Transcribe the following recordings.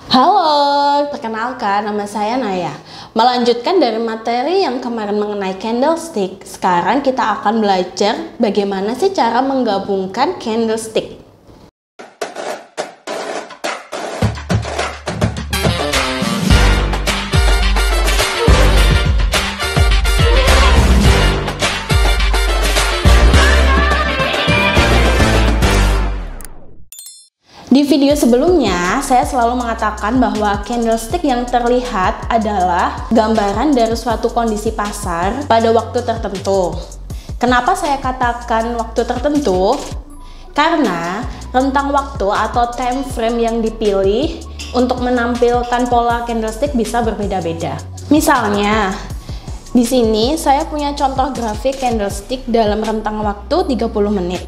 Halo, perkenalkan nama saya Naya. Melanjutkan dari materi yang kemarin mengenai candlestick, sekarang kita akan belajar bagaimana sih cara menggabungkan candlestick. Di video sebelumnya, saya selalu mengatakan bahwa candlestick yang terlihat adalah gambaran dari suatu kondisi pasar pada waktu tertentu. Kenapa saya katakan waktu tertentu? Karena rentang waktu atau time frame yang dipilih untuk menampilkan pola candlestick bisa berbeda-beda. Misalnya, di sini saya punya contoh grafik candlestick dalam rentang waktu 30 menit.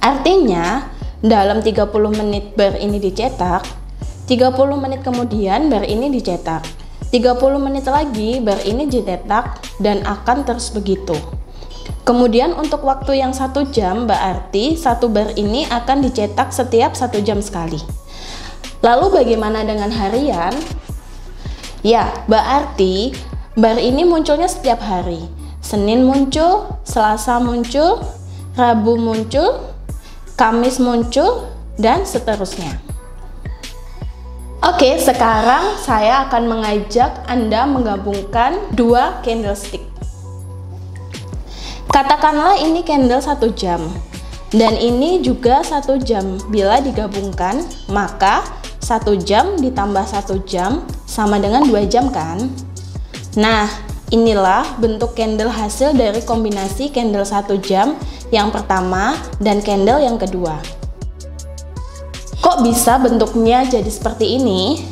Artinya, dalam 30 menit bar ini dicetak, 30 menit kemudian bar ini dicetak, 30 menit lagi bar ini dicetak, dan akan terus begitu. Kemudian untuk waktu yang 1 jam berarti satu bar ini akan dicetak setiap 1 jam sekali. Lalu bagaimana dengan harian? Ya, berarti bar ini munculnya setiap hari. Senin muncul, Selasa muncul, Rabu muncul, Kamis muncul, dan seterusnya. Oke, sekarang saya akan mengajak Anda menggabungkan dua candlestick. Katakanlah ini candle 1 jam, dan ini juga 1 jam. Bila digabungkan, maka 1 jam ditambah 1 jam sama dengan 2 jam kan? Nah, inilah bentuk candle hasil dari kombinasi candle 1 jam yang pertama dan candle yang kedua. Kok bisa bentuknya jadi seperti ini?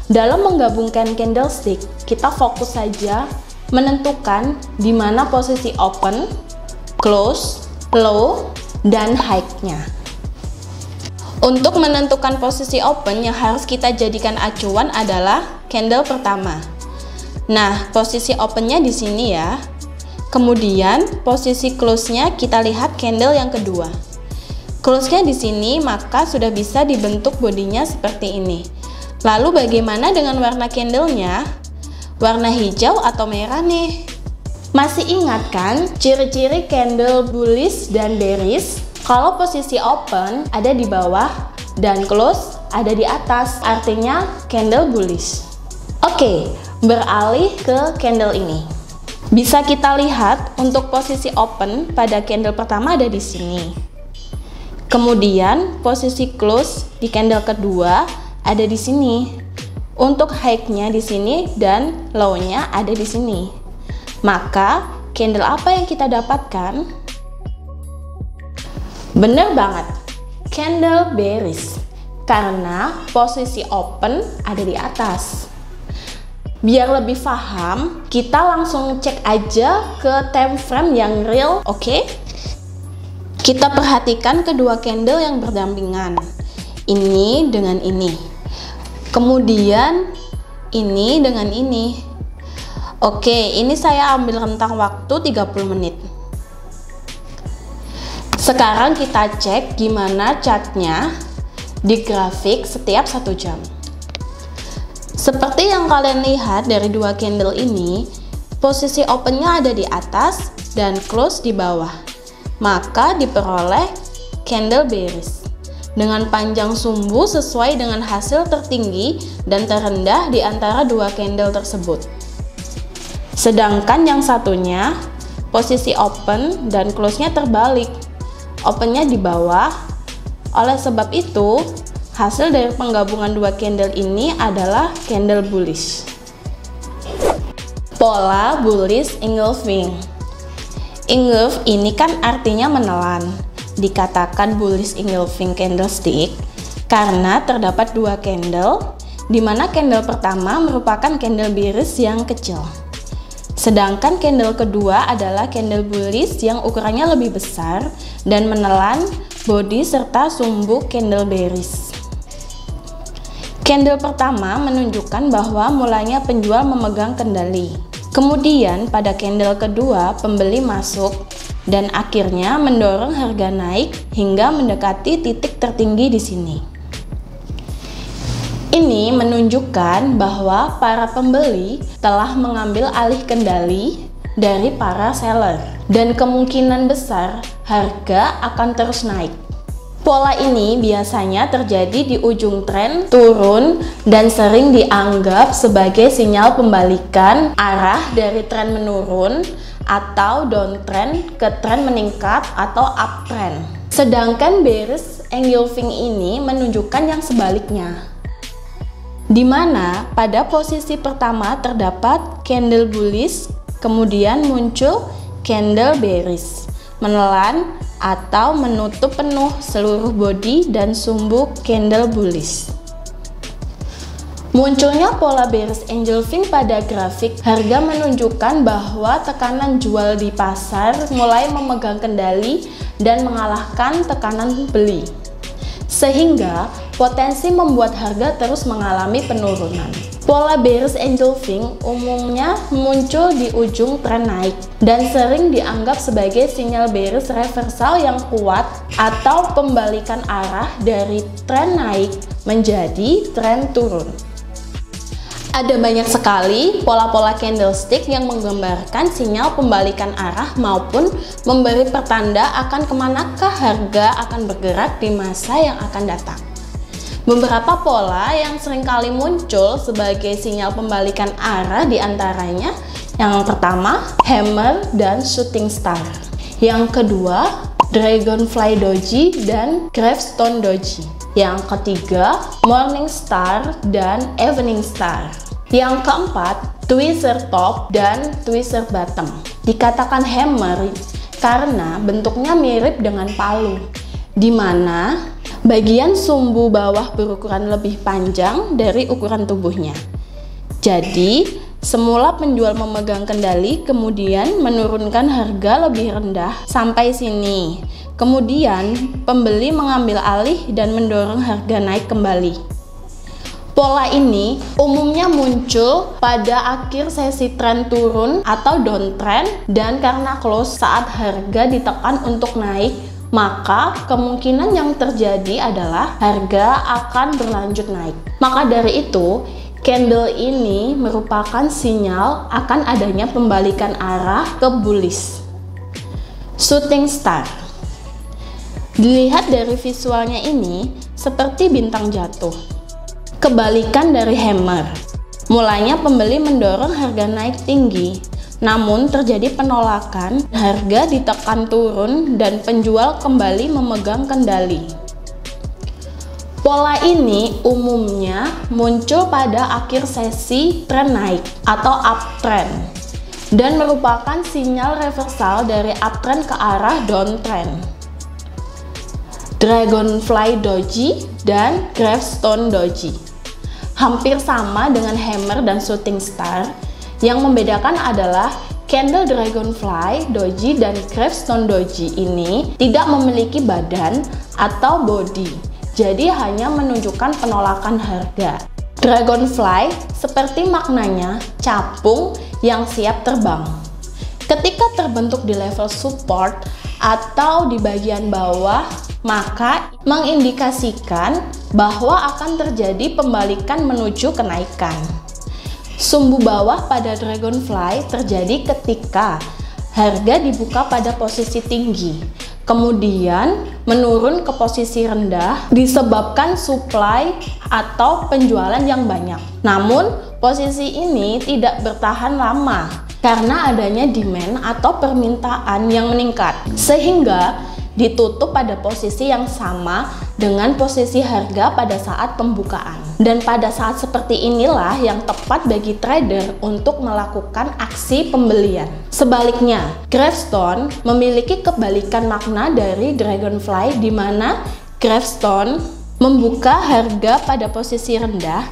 Dalam menggabungkan candlestick, kita fokus saja menentukan di mana posisi open, close, low, dan high-nya. Untuk menentukan posisi open yang harus kita jadikan acuan adalah candle pertama. Nah, posisi opennya di sini ya. Kemudian posisi close-nya kita lihat candle yang kedua. Close-nya di sini, maka sudah bisa dibentuk bodinya seperti ini. Lalu bagaimana dengan warna candlenya? Warna hijau atau merah nih? Masih ingat kan ciri-ciri candle bullish dan bearish? Kalau posisi open ada di bawah dan close ada di atas, artinya candle bullish. Oke, beralih ke candle ini. Bisa kita lihat untuk posisi open pada candle pertama ada di sini. Kemudian posisi close di candle kedua ada di sini. Untuk high-nya di sini dan low-nya ada di sini. Maka candle apa yang kita dapatkan? Bener banget, candle bearish. Karena posisi open ada di atas. Biar lebih paham, kita langsung cek aja ke time frame yang real, oke? Kita perhatikan kedua candle yang berdampingan. Ini dengan ini. Kemudian ini dengan ini. Oke, ini saya ambil rentang waktu 30 menit. Sekarang kita cek gimana chartnya di grafik setiap 1 jam. Seperti yang kalian lihat dari dua candle ini, posisi opennya ada di atas dan close di bawah. Maka diperoleh candle bearish dengan panjang sumbu sesuai dengan hasil tertinggi dan terendah di antara dua candle tersebut. Sedangkan yang satunya, posisi open dan close-nya terbalik. Opennya di bawah. Oleh sebab itu, hasil dari penggabungan dua candle ini adalah candle bullish. Pola bullish engulfing. Engulf ini kan artinya menelan. Dikatakan bullish engulfing candlestick karena terdapat dua candle, di mana candle pertama merupakan candle bearish yang kecil. Sedangkan candle kedua adalah candle bullish yang ukurannya lebih besar dan menelan body serta sumbu candle bearish. Candle pertama menunjukkan bahwa mulanya penjual memegang kendali. Kemudian pada candle kedua pembeli masuk dan akhirnya mendorong harga naik hingga mendekati titik tertinggi di sini. ini menunjukkan bahwa para pembeli telah mengambil alih kendali dari para seller dan kemungkinan besar harga akan terus naik. Pola ini biasanya terjadi di ujung tren turun dan sering dianggap sebagai sinyal pembalikan arah dari tren menurun atau downtrend ke tren meningkat atau uptrend. Sedangkan bearish engulfing ini menunjukkan yang sebaliknya, di mana pada posisi pertama terdapat candle bullish, kemudian muncul candle bearish, menelan atau menutup penuh seluruh bodi dan sumbu candle bullish. Munculnya pola bearish engulfing pada grafik harga menunjukkan bahwa tekanan jual di pasar mulai memegang kendali dan mengalahkan tekanan beli, sehingga potensi membuat harga terus mengalami penurunan. Pola bearish engulfing umumnya muncul di ujung tren naik dan sering dianggap sebagai sinyal bearish reversal yang kuat atau pembalikan arah dari tren naik menjadi tren turun. Ada banyak sekali pola-pola candlestick yang menggambarkan sinyal pembalikan arah maupun memberi pertanda akan kemanakah harga akan bergerak di masa yang akan datang. Beberapa pola yang seringkali muncul sebagai sinyal pembalikan arah diantaranya yang pertama, hammer dan shooting star. Yang kedua, dragonfly doji dan gravestone doji. Yang ketiga, morning star dan evening star. Yang keempat, tweezer top dan tweezer bottom. Dikatakan hammer karena bentuknya mirip dengan palu, di mana bagian sumbu bawah berukuran lebih panjang dari ukuran tubuhnya. Jadi, semula penjual memegang kendali, kemudian menurunkan harga lebih rendah sampai sini. Kemudian, pembeli mengambil alih dan mendorong harga naik kembali. Pola ini umumnya muncul pada akhir sesi tren turun atau downtrend, dan karena close saat harga ditekan untuk naik, maka kemungkinan yang terjadi adalah harga akan berlanjut naik. Maka dari itu, candle ini merupakan sinyal akan adanya pembalikan arah ke bullish. Shooting star. Dilihat dari visualnya ini seperti bintang jatuh. Kebalikan dari hammer. Mulanya pembeli mendorong harga naik tinggi, namun terjadi penolakan, harga ditekan turun dan penjual kembali memegang kendali. Pola ini umumnya muncul pada akhir sesi tren naik atau uptrend dan merupakan sinyal reversal dari uptrend ke arah downtrend. Dragonfly doji dan gravestone doji hampir sama dengan hammer dan shooting star. Yang membedakan adalah candle dragonfly doji dan gravestone doji ini tidak memiliki badan atau body, jadi hanya menunjukkan penolakan harga. Dragonfly seperti maknanya capung yang siap terbang. Ketika terbentuk di level support atau di bagian bawah, maka mengindikasikan bahwa akan terjadi pembalikan menuju kenaikan. Sumbu bawah pada dragonfly terjadi ketika harga dibuka pada posisi tinggi, kemudian menurun ke posisi rendah disebabkan supply atau penjualan yang banyak. Namun, posisi ini tidak bertahan lama karena adanya demand atau permintaan yang meningkat, sehingga ditutup pada posisi yang sama dengan posisi harga pada saat pembukaan. Dan pada saat seperti inilah yang tepat bagi trader untuk melakukan aksi pembelian. Sebaliknya, gravestone memiliki kebalikan makna dari dragonfly, di mana gravestone membuka harga pada posisi rendah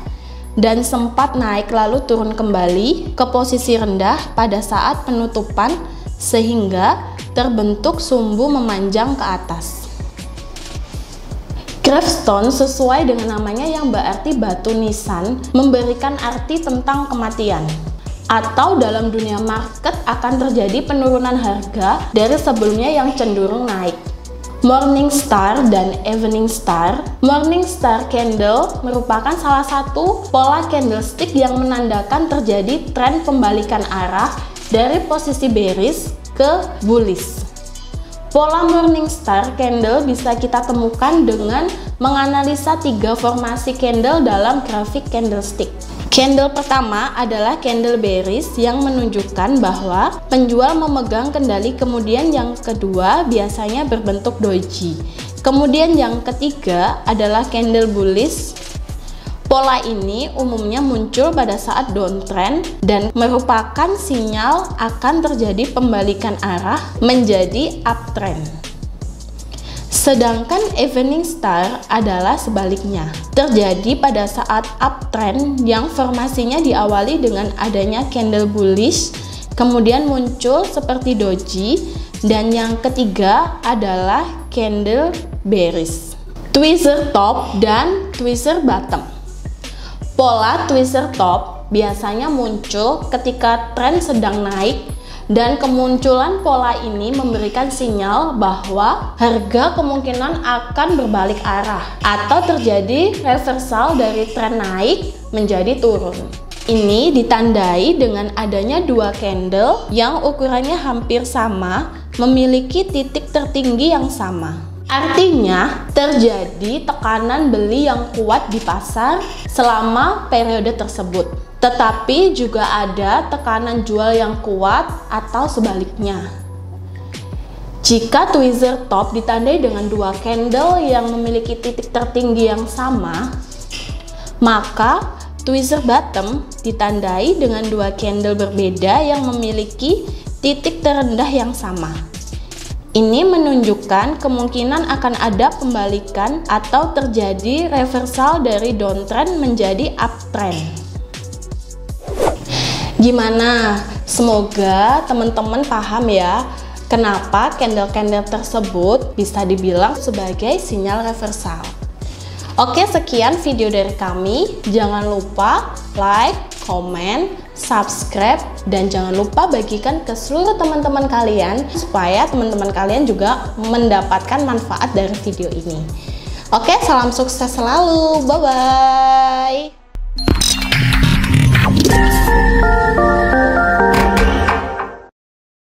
dan sempat naik lalu turun kembali ke posisi rendah pada saat penutupan, sehingga terbentuk sumbu memanjang ke atas. Gravestone sesuai dengan namanya yang berarti batu nisan, memberikan arti tentang kematian, atau dalam dunia market akan terjadi penurunan harga dari sebelumnya yang cenderung naik. Morning Star dan Evening Star. Morning Star candle merupakan salah satu pola candlestick yang menandakan terjadi tren pembalikan arah dari posisi bearish ke bullish. Pola Morning Star candle bisa kita temukan dengan menganalisa 3 formasi candle dalam grafik candlestick. Candle pertama adalah candle bearish yang menunjukkan bahwa penjual memegang kendali, kemudian yang kedua biasanya berbentuk doji. Kemudian yang ketiga adalah candle bullish. Pola ini umumnya muncul pada saat downtrend dan merupakan sinyal akan terjadi pembalikan arah menjadi uptrend. Sedangkan Evening Star adalah sebaliknya, terjadi pada saat uptrend yang formasinya diawali dengan adanya candle bullish, kemudian muncul seperti doji, dan yang ketiga adalah candle bearish. Tweezer top dan tweezer bottom. Pola tweezer top biasanya muncul ketika tren sedang naik, dan kemunculan pola ini memberikan sinyal bahwa harga kemungkinan akan berbalik arah atau terjadi reversal dari tren naik menjadi turun. Ini ditandai dengan adanya 2 candle yang ukurannya hampir sama, memiliki titik tertinggi yang sama. Artinya terjadi tekanan beli yang kuat di pasar selama periode tersebut. Tetapi juga ada tekanan jual yang kuat atau sebaliknya. Jika tweezer top ditandai dengan 2 candle yang memiliki titik tertinggi yang sama, maka tweezer bottom ditandai dengan 2 candle berbeda yang memiliki titik terendah yang sama. Ini menunjukkan kemungkinan akan ada pembalikan atau terjadi reversal dari downtrend menjadi uptrend. Gimana? Semoga teman-teman paham ya, kenapa candle-candle tersebut bisa dibilang sebagai sinyal reversal. Oke, sekian video dari kami. Jangan lupa like, comment, subscribe, dan jangan lupa bagikan ke seluruh teman-teman kalian supaya teman-teman kalian juga mendapatkan manfaat dari video ini. Oke, salam sukses selalu. Bye-bye.